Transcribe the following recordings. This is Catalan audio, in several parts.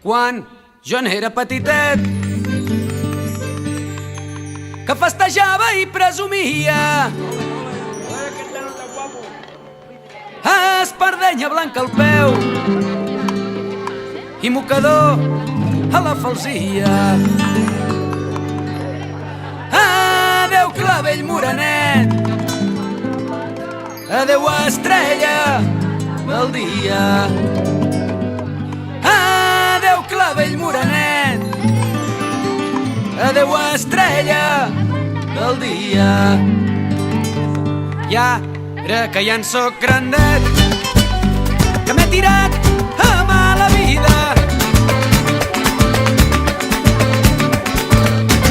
Quan jo n'era petitet, que festejava i presumia, espardenya blanca al peu i mocador a la falsia. Adeu clavell morenet, adeu estrella del dia. Adeu clavell morenet, adeu estrella del dia. I ara que ja en soc grandet, que m'he tirat a mala vida,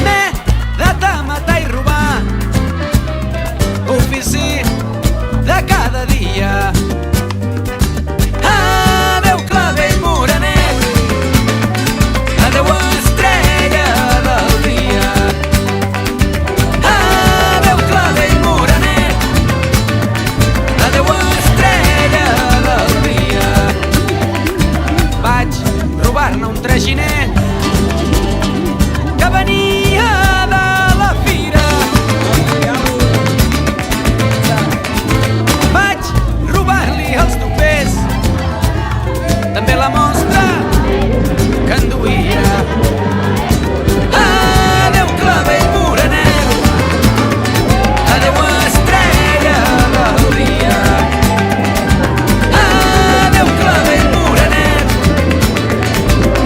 m'he dat a matar i robar, ofici de cada dia. Adeu clavell morenet, adeu estrella del dia. Adeu clavell morenet, adeu estrella del dia. Vaig robar-ne un traginer que venia de la fira. Vaig robar-li els topers, també la mostra que enduia. Adeu clavell morenet, adeu estrella del dia. Adeu clavell morenet,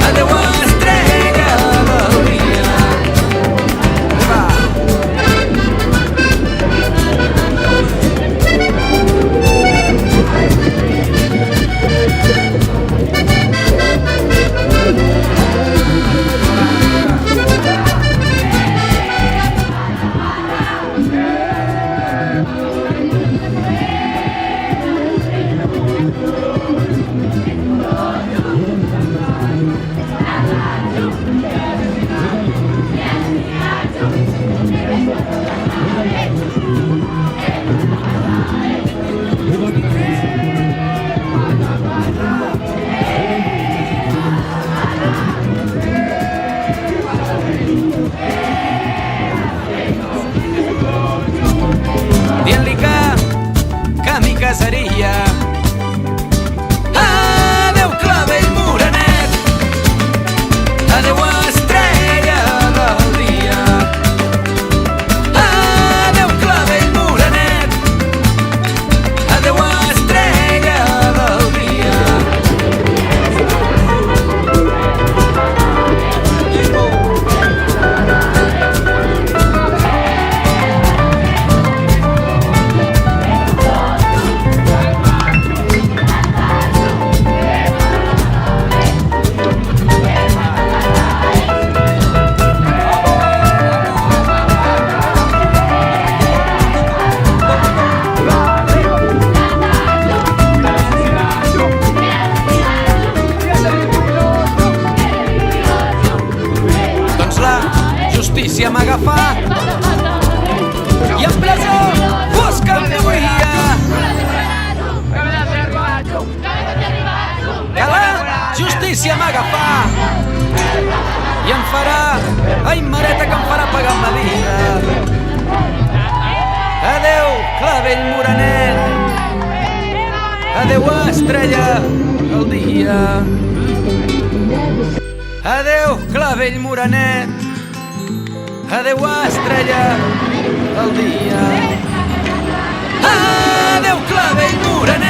adeu estrella del dia. Va. Dient-li que m'hi casaria. Adeu clavell morenet, adeu estrella del dia. Adeu clavell morenet, adeu estrella del dia. Doncs la justícia m'agafà i en presó fosca em duia. Que la justícia m'agafà i em farà, ai mareta, que em farà pagar amb la vida. Adeu clavell morenet, adeu estrella del dia. Adeu clavell morenet, adeu estrella del dia. Adeu clavell morenet.